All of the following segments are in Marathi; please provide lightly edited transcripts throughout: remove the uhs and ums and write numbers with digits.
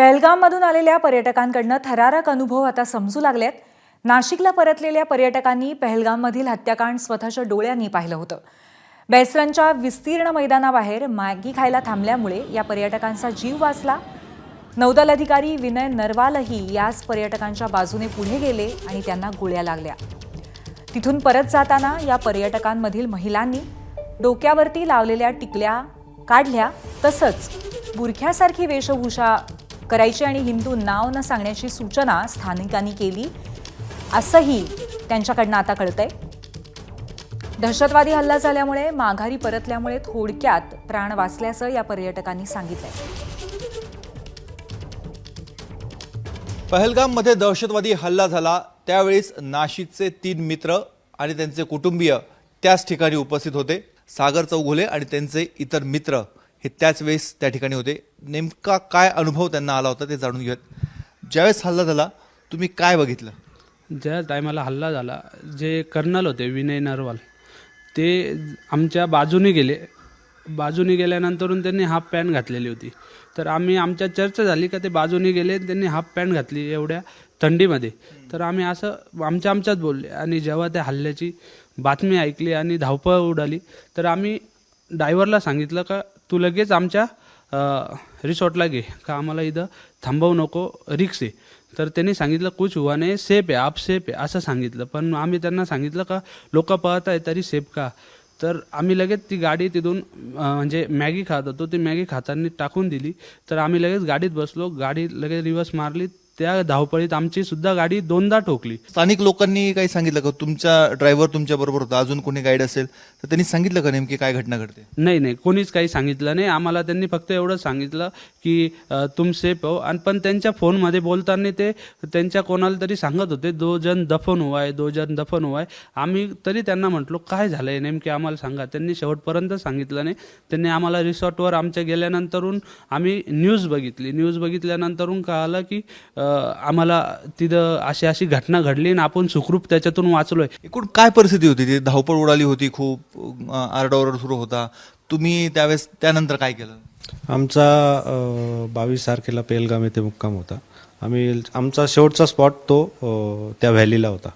पहलगाममधून आलेल्या पर्यटकांकडनं थरारक अनुभव आता समजू लागलेत. नाशिकला परतलेल्या पर्यटकांनी पहलगाममधील हत्याकांड स्वतःच्या डोळ्यांनी पाहिलं होतं. बेसरनच्या विस्तीर्ण मैदानाबाहेर मॅगी खायला थांबल्यामुळे या पर्यटकांचा जीव वाचला. नौदल अधिकारी विनय नरवालही याच पर्यटकांच्या बाजूने पुढे गेले आणि त्यांना गोळ्या लागल्या. तिथून परत जाताना या पर्यटकांमधील महिलांनी डोक्यावरती लावलेल्या टिकल्या काढल्या, तसंच बुरख्यासारखी वेशभूषा करायची आणि हिंदू नाव न सांगण्याची सूचना स्थानिकांनी केली, असंही त्यांच्याकडनं आता कळतंय. दहशतवादी हल्ला झाल्यामुळे माघारी परतल्यामुळे थोडक्यात प्राण वाचल्याचं या पर्यटकांनी सांगितलंय. पहलगाममध्ये दहशतवादी हल्ला झाला त्यावेळेस नाशिकचे 3 मित्र आणि त्यांचे कुटुंबीय त्याच ठिकाणी उपस्थित होते. सागर चौघुले आणि त्यांचे इतर मित्र हे त्याच वेळेस त्या ठिकाणी होते. नेमका काय अनुभव त्यांना आला होता ते जाणून घेऊयात. ज्यावेळेस हल्ला झाला तुम्ही काय बघितलं? ज्या टायमाला हल्ला झाला, जे कर्नल होते विनय नरवाल, ते आमच्या बाजूने गेले. बाजूने गेल्यानंतरून त्यांनी हाफ पॅन्ट घातलेली होती. तर आमच्या चर्चा झाली का ते बाजूने गेले, त्यांनी हाफ पॅन्ट घातली एवढ्या थंडीमध्ये. तर आम्ही असं आमच्यात बोलले आणि जेव्हा त्या हल्ल्याची बातमी ऐकली आणि धावपळ उडाली, तर आम्ही ड्रायव्हरला सांगितलं का तू लगेच आमच्या रिसॉर्टला घे, का आम्हाला इथं थांबवू नको, रिक्स आहे. तर त्यांनी सांगितलं कुछ हुआ नाही, सेफ आहे, आप सेफ आहे असं सांगितलं. पण आम्ही त्यांना सांगितलं का लोक पळत आहे तरी सेफ का. तर आम्ही लगेच ती गाडी तिथून म्हणजे मॅगी खात होतो, ती मॅगी खाताना टाकून दिली. तर आम्ही लगेच गाडीत बसलो, गाडी लगेच रिव्हर्स मारली. त्या धावपळीत आमची सुद्धा गाडी 2दा ठोकली. स्थानिक लोकांनी काही सांगितलं का? तुमचा ड्रायव्हर तुमच्या बरोबर होता, अजून कोणी गाईड असेल तर त्यांनी सांगितलं का नेमकी काय घटना घडते? नाही, कोणीच काही सांगितलं नाही आम्हाला. त्यांनी फक्त एवढंच सांगितलं की तुम सेफ हो. आणि पण त्यांच्या फोनमध्ये बोलताना ते त्यांच्या कोणाला तरी सांगत होते 2 जण दफन हुआ है, 2 जण दफन हुआ है. आम्ही तरी त्यांना म्हटलो काय झालंय नेमके आम्हाला सांगा. त्यांनी शेवटपर्यंत सांगितलं नाही. त्यांनी आम्हाला रिसॉर्टवर आमच्या गेल्यानंतरून आम्ही न्यूज बघितल्यानंतरून कळालं की आम्हाला तिथं अशी घटना घडली आणि आपण सुखरूप त्याच्यातून वाचलोय. एकूण काय परिस्थिती होती? ती धावपळ उडाली होती, खूप आरडाओरड सुरू होता. तुम्ही त्यावेळेस त्यानंतर काय केलं? आमचा 22 तारखेला पेलगाम येथे मुक्काम होता. आमचा शेवटचा स्पॉट तो त्या व्हॅलीला होता.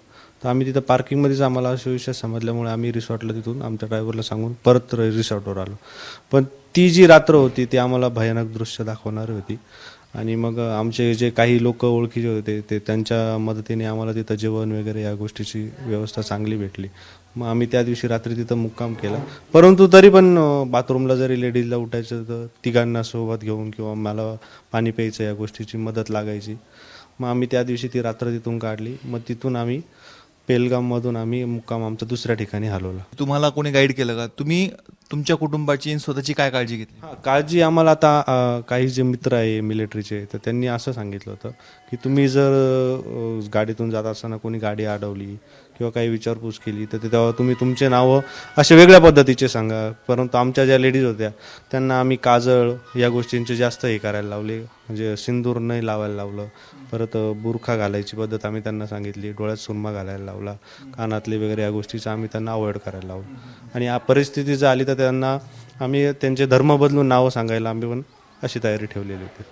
तर आम्ही तिथं पार्किंगमध्येच आम्हाला असे विषय समजल्यामुळे आम्ही रिसॉर्टला तिथून आमच्या ड्रायव्हरला सांगून परत रिसॉर्टवर आलो. पण ती जी रात्र होती ती आम्हाला भयानक दृश्य दाखवणारी होती. आणि मग आमचे जे काही लोक ओळखीचे होते ते त्यांच्या मदतीने आम्हाला तिथं जेवण वगैरे या गोष्टीची व्यवस्था चांगली भेटली. मग आम्ही त्या दिवशी रात्री तिथं मुक्काम केला. परंतु तरी पण बाथरूमला जरी लेडीजला उठायचं तर तिघांना सोबत घेऊन किंवा मला पाणी प्यायचं या गोष्टीची मदत लागायची. मग आम्ही त्या दिवशी ती रात्र तिथून काढली. मग तिथून आम्ही पेलगाममधून आम्ही मुक्काम आमचा दुसऱ्या ठिकाणी हलवला. तुम्हाला कोणी गाईड केलं का? तुम्ही तुमच्या कुटुंबाची स्वतःची काय काळजी घेतली? काळजी आम्हाला आता काही जे मित्र आहे मिलिटरीचे तर त्यांनी असं सांगितलं होतं की तुम्ही जर गाडीतून जात असताना कोणी गाडी अडवली किंवा काही विचारपूस केली तर तेव्हा तुम्ही तुमचे नावं असे वेगळ्या पद्धतीचे सांगा. परंतु आमच्या ज्या लेडीज होत्या त्यांना आम्ही काजळ या गोष्टींचे जास्त हे करायला लावले, म्हणजे सिंदूर नाही लावायला लावलं. परत बुरखा घालायची पद्धत आम्ही त्यांना सांगितली, डोळ्यात सुरमा घालायला लावला, कानातले वगैरे या गोष्टीचं आम्ही त्यांना अवॉइड करायला लावलं. आणि या परिस्थिती जर आली तर त्यांना आम्ही त्यांचे धर्म बदलून नावं सांगायला आम्ही पण अशी तयारी ठेवलेली होती.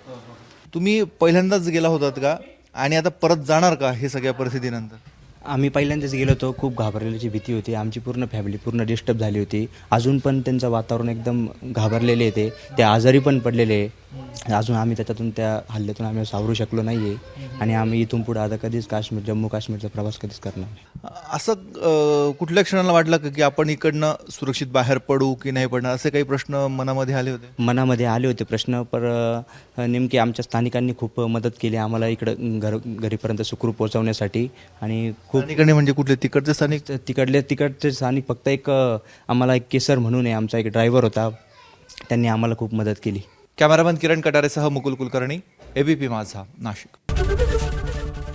तुम्ही पहिल्यांदाच गेला होतात का आणि आता परत जाणार का हे सगळ्या परिस्थितीनंतर? आम्ही पहिल्यांदाच गेलो होतो. खूप घाबरलेल्याची भीती होती. आमची पूर्ण फॅमिली पूर्ण डिस्टर्ब झाली होती. अजून पण त्यांचं वातावरण एकदम घाबरलेले आहे. ते आजारी पण पडलेले आहे. अजून आम्ही त्याच्यातून त्या हल्ल्यातून आम्ही सावरू शकलो नाही आहे. आणि आम्ही इथून पुढे आता कधीच जम्मू काश्मीरचा प्रवास कधीच करणार नाही. असं कुठल्या क्षणाला वाटलं का की आपण इकडनं सुरक्षित बाहेर पडू की नाही पडणार, असे काही प्रश्न मनामध्ये आले होते? मनामध्ये आले होते प्रश्न, पण नेमके आमच्या स्थानिकांनी खूप मदत केली आम्हाला इकडं घरीपर्यंत सुखरूप पोहोचवण्यासाठी. आणि खूप म्हणजे कुठले तिकडचे स्थानिक? तिकडचे स्थानिक फक्त एक आम्हाला एक केसर म्हणून आहे, आमचा एक ड्रायव्हर होता, त्यांनी आम्हाला खूप मदत केली. कॅमेरामॅन किरण कटारेसह मुकुल कुलकर्णी, एबीपी माझा, नाशिक.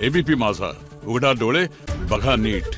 एबीपी माझा, उघडा डोळे बघा नीट.